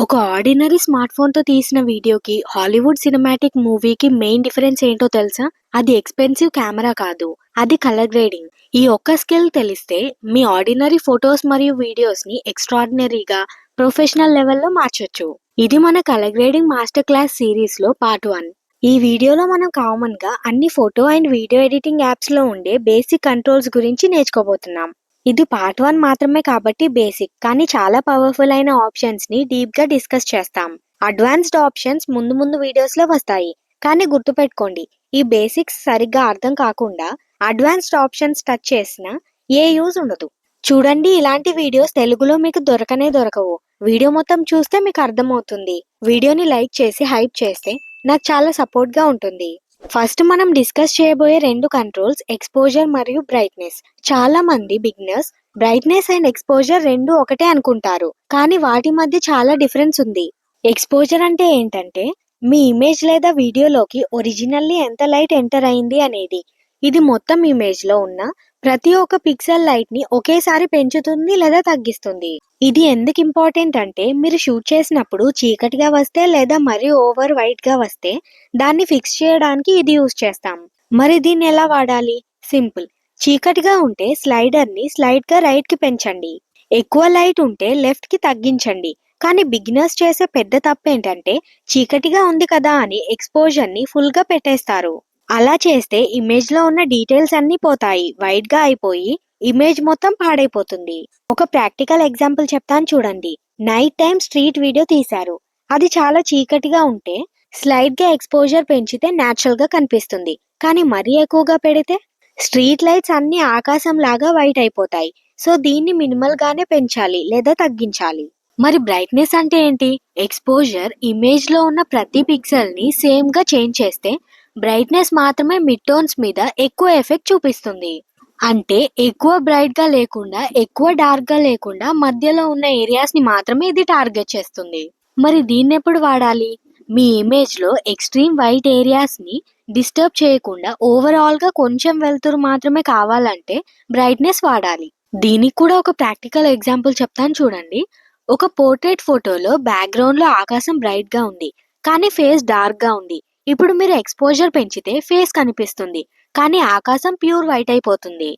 ఒక ordinary smart ఫోన్‌తో తీసిన వీడియోకి, హాలీవుడ్ సినిమాటిక్ మూవీకి మెయిన్ డిఫరెన్స్ ఏంటో తెలుసా? అది ఎక్స్‌పెన్సివ్ కెమెరా కాదు. అది కలర్ గ్రేడింగ్. ఈ ఒక్క స్కిల్ తెలిస్తే మీ ఆర్డినరీ ఫోటోస్ మరియు వీడియోస్‌ని ఎక్స్‌ట్రార్డినరీగా, ప్రొఫెషనల్ లెవెల్‌లో మార్చొచ్చు. ఇది మన కలర్ గ్రేడింగ్ మాస్టర్ క్లాస్ సిరీస్‌లో పార్ట్ 1. ఈ వీడియోలో మనం కామన్‌గా అన్ని ఫోటో అండ్ వీడియో ఎడిటింగ్ యాప్స్‌లో ఉండే బేసిక్ కంట్రోల్స్ గురించి నేర్చుకోబోతున్నాం. ఇది పార్ట్ 1 మాత్రమే కాబట్టి బేసిక్, కానీ చాలా పవర్ఫుల్ అయిన ఆప్షన్స్ ని డీప్ గా డిస్కస్ చేస్తాం. అడ్వాన్స్డ్ ఆప్షన్స్ ముందు ముందు వీడియోస్ లో వస్తాయి, కానీ గుర్తుపెట్టుకోండి, ఈ బేసిక్స్ సరిగ్గా అర్థం కాకుండా అడ్వాన్స్డ్ ఆప్షన్స్ టచ్ చేసినా ఏ యూజ్ ఉండదు. చూడండి, ఇలాంటి వీడియోస్ తెలుగులో మీకు దొరకనే దొరకవు. వీడియో మొత్తం చూస్తే మీకు అర్థమవుతుంది. వీడియోని లైక్ చేసి హైప్ చేస్తే నాకు చాలా సపోర్ట్ గా ఉంటుంది. ఫస్ట్ మనం డిస్కస్ చేయబోయే రెండు కంట్రోల్స్ ఎక్స్పోజర్ మరియు బ్రైట్నెస్. చాలా మంది బిగినర్స్ బ్రైట్నెస్ అండ్ ఎక్స్పోజర్ రెండు ఒకటే అనుకుంటారు, కానీ వాటి మధ్య చాలా డిఫరెన్స్ ఉంది. ఎక్స్పోజర్ అంటే ఏంటంటే మీ ఇమేజ్ లేదా వీడియోలోకి ఒరిజినల్లీ ఎంత లైట్ ఎంటర్ అయింది అనేది. ఇది మొత్తం ఇమేజ్ లో ఉన్న ప్రతి ఒక్క పిక్సెల్ లైట్ ని ఒకేసారి పెంచుతుంది లేదా తగ్గిస్తుంది. ఇది ఎందుకు ఇంపార్టెంట్ అంటే మీరు షూట్ చేసినప్పుడు చీకటిగా వస్తే లేదా మరీ ఓవర్ వైట్ గా వస్తే దాన్ని ఫిక్స్ చేయడానికి ఇది యూజ్ చేస్తాం. మరి దీన్ని ఎలా వాడాలి? సింపుల్. చీకటిగా ఉంటే స్లైడర్ ని స్లైడ్ గా రైట్ కి పెంచండి. ఎక్కువ లైట్ ఉంటే లెఫ్ట్ కి తగ్గించండి. కానీ బిగినర్స్ చేసే పెద్ద తప్పు ఏంటంటే చీకటిగా ఉంది కదా అని ఎక్స్పోజర్ ని ఫుల్ గా పెట్టేస్తారు. అలా చేస్తే ఇమేజ్ లో ఉన్న డీటెయిల్స్ అన్ని పోతాయి, వైట్ గా అయిపోయి ఇమేజ్ మొత్తం పాడైపోతుంది. ఒక ప్రాక్టికల్ ఎగ్జాంపుల్ చెప్తాను చూడండి. నైట్ టైం స్ట్రీట్ వీడియో తీశారు. అది చాలా చీకటిగా ఉంటే స్లైడ్ గా ఎక్స్పోజర్ పెంచితే న్యాచురల్ గా కనిపిస్తుంది, కానీ మరీ ఎక్కువగా పెడితే స్ట్రీట్ లైట్స్ అన్ని ఆకాశం లాగా వైట్ అయిపోతాయి. సో దీన్ని మినిమల్ గానే పెంచాలి లేదా తగ్గించాలి. మరి బ్రైట్నెస్ అంటే ఏంటి? ఎక్స్పోజర్ ఇమేజ్ లో ఉన్న ప్రతి పిక్సెల్ ని సేమ్ గా చేంజ్ చేస్తే బ్రైట్నెస్ మాత్రమే మిడ్ టోన్స్ మీద ఎక్కువ ఎఫెక్ట్ చూపిస్తుంది. అంటే ఎక్కువ బ్రైట్ గా లేకుండా ఎక్కువ డార్క్ గా లేకుండా మధ్యలో ఉన్న ఏరియాస్ ని మాత్రమే ఇది టార్గెట్ చేస్తుంది. మరి దీన్ని ఎప్పుడు వాడాలి? మీ ఇమేజ్ లో ఎక్స్ట్రీమ్ వైట్ ఏరియాస్ ని డిస్టర్బ్ చేయకుండా ఓవరాల్ గా కొంచెం వెలుతురు మాత్రమే కావాలంటే బ్రైట్నెస్ వాడాలి. దీనికి కూడా ఒక ప్రాక్టికల్ ఎగ్జాంపుల్ చెప్తాను చూడండి. ఒక పోర్ట్రేట్ ఫోటోలో బ్యాక్గ్రౌండ్ లో ఆకాశం బ్రైట్ గా ఉంది, కానీ ఫేస్ డార్క్ గా ఉంది. ఇప్పుడు మీరు ఎక్స్పోజర్ పెంచితే ఫేస్ కనిపిస్తుంది, కానీ ఆకాశం ప్యూర్ వైట్ అయిపోతుంది.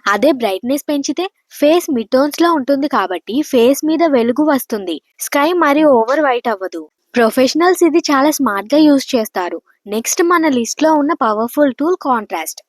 అదే బ్రైట్నెస్ పెంచితే ఫేస్ మిడ్ టోన్స్ లో ఉంటుంది కాబట్టి ఫేస్ మీద వెలుగు వస్తుంది, స్కై మరి ఓవర్ వైట్ అవ్వదు. ప్రొఫెషనల్స్ ఇది చాలా స్మార్ట్ గా యూజ్ చేస్తారు. నెక్స్ట్ మన లిస్ట్ లో ఉన్న పవర్ఫుల్ టూల్ కాంట్రాస్ట్.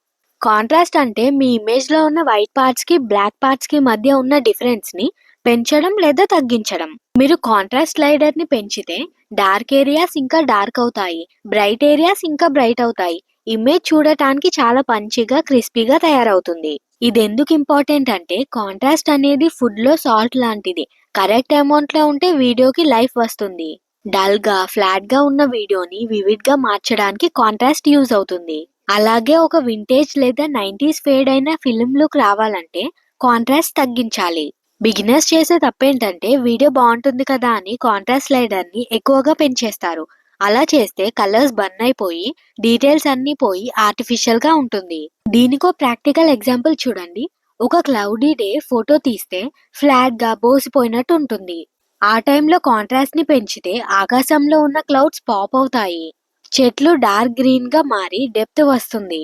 కాంట్రాస్ట్ అంటే మీ ఇమేజ్ లో ఉన్న వైట్ పార్ట్స్ కి బ్లాక్ పార్ట్స్ కి మధ్య ఉన్న డిఫరెన్స్ ని పెంచడం లేదా తగ్గించడం. మీరు కాంట్రాస్ట్ స్లైడర్ ని పెంచితే డార్క్ ఏరియాస్ ఇంకా డార్క్ అవుతాయి, బ్రైట్ ఏరియాస్ ఇంకా బ్రైట్ అవుతాయి. ఇమేజ్ చూడటానికి చాలా పంచిగా క్రిస్పీగా తయారవుతుంది. ఇది ఎందుకు ఇంపార్టెంట్ అంటే కాంట్రాస్ట్ అనేది ఫుడ్ లో సాల్ట్ లాంటిది. కరెక్ట్ అమౌంట్ లో ఉంటే వీడియోకి లైఫ్ వస్తుంది. డల్ గా ఫ్లాట్ గా ఉన్న వీడియోని వివిడ్ గా మార్చడానికి కాంట్రాస్ట్ యూజ్ అవుతుంది. అలాగే ఒక వింటేజ్ లేదా 90s ఫేడ్ అయిన ఫిల్మ్ లుక్ రావాలంటే కాంట్రాస్ట్ తగ్గించాలి. బిగినర్స్ చేసే తప్పేంటంటే వీడియో బాగుంటుంది కదా అని కాంట్రాస్ట్ స్లైడర్ ని ఎక్కువగా పెంచేస్తారు. అలా చేస్తే కలర్స్ బర్న్ అయిపోయి డీటెయిల్స్ అన్ని పోయి ఆర్టిఫిషియల్ గా ఉంటుంది. దీనికో ప్రాక్టికల్ ఎగ్జాంపుల్ చూడండి. ఒక క్లౌడీ డే ఫోటో తీస్తే ఫ్లాట్ గా బోసిపోయినట్టు ఉంటుంది. ఆ టైంలో కాంట్రాస్ట్ ని పెంచితే ఆకాశంలో ఉన్న క్లౌడ్స్ పాప్ అవుతాయి, చెట్లు డార్క్ గ్రీన్ గా మారి డెప్త్ వస్తుంది.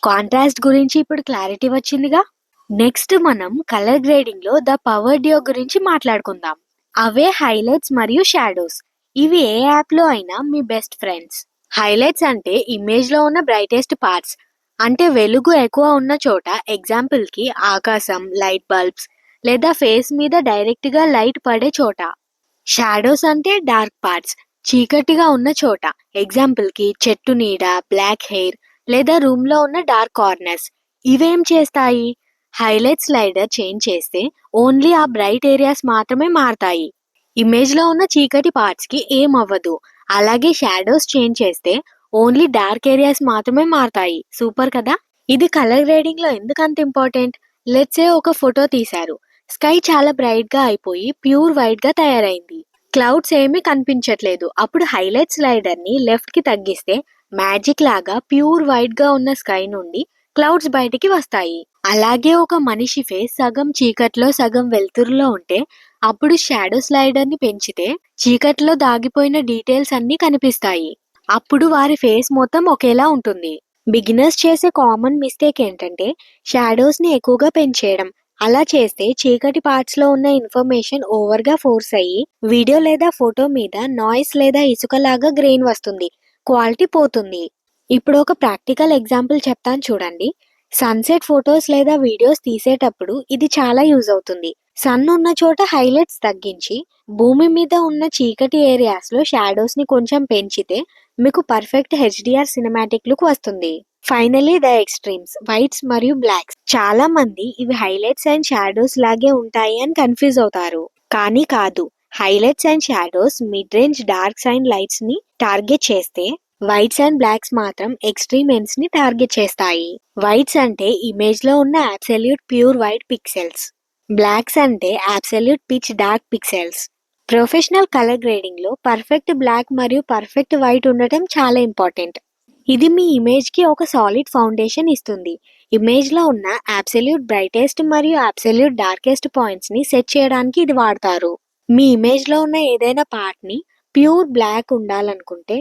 కాంట్రాస్ట్ గురించి ఇప్పుడు క్లారిటీ వచ్చిందిగా. నెక్స్ట్ మనం కలర్ గ్రేడింగ్ లో ద పవర్ డియో గురించి మాట్లాడుకుందాం. అవే హైలైట్స్ మరియు షాడోస్. ఇవి ఏ యాప్ లో అయినా మీ బెస్ట్ ఫ్రెండ్స్. హైలైట్స్ అంటే ఇమేజ్ లో ఉన్న బ్రైటెస్ట్ పార్ట్స్, అంటే వెలుగు ఎక్కువ ఉన్న చోట, ఎగ్జాంపుల్ కి ఆకాశం, లైట్ బల్బ్స్ లేదా ఫేస్ మీద డైరెక్ట్ గా లైట్ పడే చోట. షాడోస్ అంటే డార్క్ పార్ట్స్, చీకటిగా ఉన్న చోట, ఎగ్జాంపుల్ కి చెట్టు నీడ, బ్లాక్ హెయిర్ లేదా రూమ్ లో ఉన్న డార్క్ కార్నర్స్. ఇవేం చేస్తాయి? హైలైట్ స్లైడర్ చేంజ్ చేస్తే ఓన్లీ ఆ బ్రైట్ ఏరియాస్ మాత్రమే మారతాయి, ఇమేజ్ లో ఉన్న చీకటి పార్ట్స్ కి ఏం అవ్వదు. అలాగే షాడోస్ చేంజ్ చేస్తే ఓన్లీ డార్క్ ఏరియాస్ మాత్రమే మారతాయి. సూపర్ కదా. ఇది కలర్ గ్రేడింగ్ లో ఎందుకు అంత ఇంపార్టెంట్? లెట్స్ సే ఒక ఫోటో తీశారు. స్కై చాలా బ్రైట్ గా అయిపోయి ప్యూర్ వైట్ గా తయారైంది, క్లౌడ్స్ ఏమీ కనిపించట్లేదు. అప్పుడు హైలైట్ స్లైడర్ ని లెఫ్ట్ కి తగ్గిస్తే మ్యాజిక్ లాగా ప్యూర్ వైట్ గా ఉన్న స్కై నుండి క్లౌడ్స్ బయటికి వస్తాయి. అలాగే ఒక మనిషి ఫేస్ సగం చీకట్లో సగం వెలుతురులో ఉంటే అప్పుడు షాడో స్లైడర్ ని పెంచితే చీకట్లో దాగిపోయిన డీటెయిల్స్ అన్నీ కనిపిస్తాయి. అప్పుడు వారి ఫేస్ మొత్తం ఒకేలా ఉంటుంది. బిగినర్స్ చేసే కామన్ మిస్టేక్ ఏంటంటే షాడోస్ ని ఎక్కువగా పెంచేయడం. అలా చేస్తే చీకటి పార్ట్స్ లో ఉన్న ఇన్ఫర్మేషన్ ఓవర్ గా ఫోర్స్ అయ్యి వీడియో లేదా ఫోటో మీద నాయిస్ లేదా ఇసుకలాగా గ్రెయిన్ వస్తుంది, క్వాలిటీ పోతుంది. ఇప్పుడు ఒక ప్రాక్టికల్ ఎగ్జాంపుల్ చెప్తాను చూడండి. సన్సెట్ ఫొటోస్ లేదా వీడియోస్ తీసేటప్పుడు ఇది చాలా యూజ్ అవుతుంది. సన్ ఉన్న చోట హైలైట్స్ తగ్గించి భూమి మీద ఉన్న చీకటి ఏరియాస్ లో షాడోస్ ని కొంచెం పెంచితే మీకు పర్ఫెక్ట్ హెచ్డిఆర్ సినిమాటిక్ లుక్ వస్తుంది. ఫైనలీ ద ఎక్స్ట్రీమ్స్, వైట్స్ మరియు బ్లాక్స్. చాలా మంది ఇవి హైలైట్స్ అండ్ షాడోస్ లాగే ఉంటాయి అని కన్ఫ్యూజ్ అవుతారు. కానీ కాదు. Highlights and shadows mid range darks and lights ని టార్గెట్ చేస్తే వైట్స్ అండ్ బ్లాక్స్ మాత్రం ఎక్స్ట్రీమ్ ఎండ్స్ ని టార్గెట్ చేస్తాయి. వైట్స్ అంటే ఇమేజ్ లో ఉన్న absolute pure white pixels. Blacks అంటే absolute pitch dark pixels. Professional colour grading లో పర్ఫెక్ట్ బ్లాక్ మరియు పర్ఫెక్ట్ వైట్ ఉండటం చాలా ఇంపార్టెంట్. ఇది మీ ఇమేజ్ కి ఒక సాలిడ్ ఫౌండేషన్ ఇస్తుంది. ఇమేజ్ లో ఉన్న అబ్సల్యూట్ బ్రైటెస్ట్ మరియు అబ్సల్యూట్ డార్కెస్ట్ పాయింట్స్ ని సెట్ చేయడానికి ఇది వాడతారు. మీ ఇమేజ్ లో ఉన్న ఏదైనా పార్ట్ ని ప్యూర్ బ్లాక్ ఉండాలనుకుంటే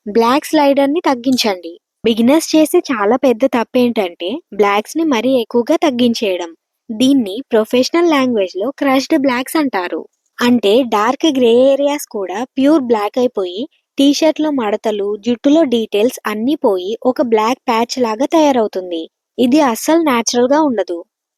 బ్లాక్ స్లైడర్ ని తగ్గించండి. బిగినర్స్ చేసే చాలా పెద్ద తప్పు ఏంటంటే బ్లాక్స్ ని మరీ ఎక్కువగా తగ్గించేయడం. దీన్ని ప్రొఫెషనల్ లాంగ్వేజ్ లో క్రష్డ్ బ్లాక్స్ అంటారు. అంటే డార్క్ గ్రే ఏరియాస్ కూడా ప్యూర్ బ్లాక్ అయిపోయి టీషర్ట్ లో మడతలు, జుట్టులో డీటెయిల్స్ అన్నీ పోయి ఒక బ్లాక్ ప్యాచ్ లాగా తయారవుతుంది. ఇది అస్సలు న్యాచురల్ గా ఉండదు.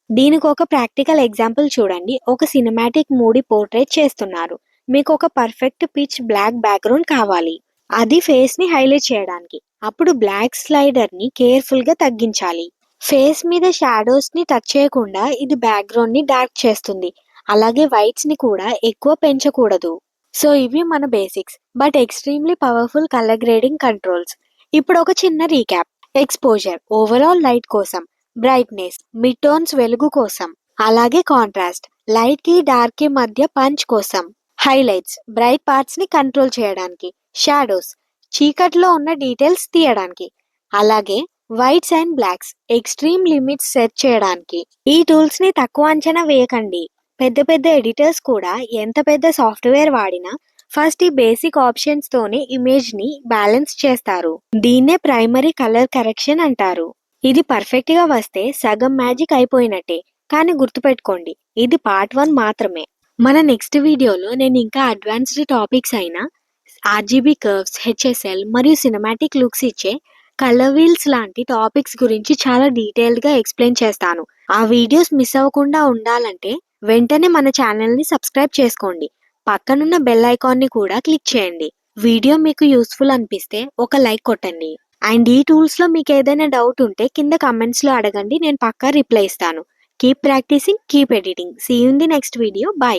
దీనికి ఒక ప్రాక్టికల్ ఎగ్జాంపుల్ చూడండి. ఒక సినిమాటిక్ మూడీ పోర్ట్రేట్ చేస్తున్నారు. మీకు ఒక పర్ఫెక్ట్ పిచ్ బ్లాక్ బ్యాక్గ్రౌండ్ కావాలి. అది ఫేస్ ని హైలైట్ చేయడానికి. అప్పుడు బ్లాక్ స్లైడర్ ని కేర్ఫుల్ గా తగ్గించాలి. ఫేస్ మీద షాడోస్ ని టచ్ చేయకుండా ఇది బ్యాక్గ్రౌండ్ ని డార్క్ చేస్తుంది. అలాగే వైట్స్ ని కూడా ఎక్కువ పెంచకూడదు. సో ఇవి మన basics but extremely powerful colour grading controls. ఇప్పుడు ఒక చిన్న రీక్యాప్. ఎక్స్పోజర్ ఓవరాల్ లైట్ కోసం, బ్రైట్నెస్ మిడ్ టోన్స్ వెలుగు కోసం, అలాగే కాంట్రాస్ట్ లైట్ కి డార్క్ కి మధ్య పంచ్ కోసం, హైలైట్స్ బ్రైట్ పార్ట్స్ ని కంట్రోల్ చేయడానికి, షాడోస్ చీకట్లో ఉన్న డీటెయిల్స్ తీయడానికి, అలాగే whites and blocks extreme limits set చేయడానికి. ఈ టూల్స్ ని తక్కువ అంచనా వేయకండి. పెద్ద పెద్ద ఎడిటర్స్ కూడా ఎంత పెద్ద సాఫ్ట్వేర్ వాడినా ఫస్ట్ ఈ బేసిక్ ఆప్షన్స్ తోనే ఇమేజ్ ని బ్యాలెన్స్ చేస్తారు. దీన్నే ప్రైమరీ కలర్ కరెక్షన్ అంటారు. ఇది పర్ఫెక్ట్ గా వస్తే సగం మ్యాజిక్ అయిపోయినట్టే. కానీ గుర్తుపెట్టుకోండి, ఇది పార్ట్ 1 మాత్రమే. మన నెక్స్ట్ వీడియోలో నేను ఇంకా అడ్వాన్స్డ్ టాపిక్స్ అయిన ఆర్జీబీ కర్వ్స్, హెచ్ఎస్ఎల్ మరియు సినిమాటిక్ లుక్స్ ఇచ్చే కలర్ వీల్స్ లాంటి టాపిక్స్ గురించి చాలా డీటెయిల్డ్ గా ఎక్స్ప్లెయిన్ చేస్తాను. ఆ వీడియోస్ మిస్ అవ్వకుండా ఉండాలంటే వెంటనే మన ఛానల్ ని సబ్స్క్రైబ్ చేసుకోండి. పక్కనున్న బెల్ ఐకాన్ ని కూడా క్లిక్ చేయండి. వీడియో మీకు యూస్ఫుల్ అనిపిస్తే ఒక లైక్ కొట్టండి. అండ్ ఈ టూల్స్ లో మీకు ఏదైనా డౌట్ ఉంటే కింద కమెంట్స్ లో అడగండి, నేను పక్కా రిప్లై ఇస్తాను. Keep practising, keep editing. See you in the next video. By.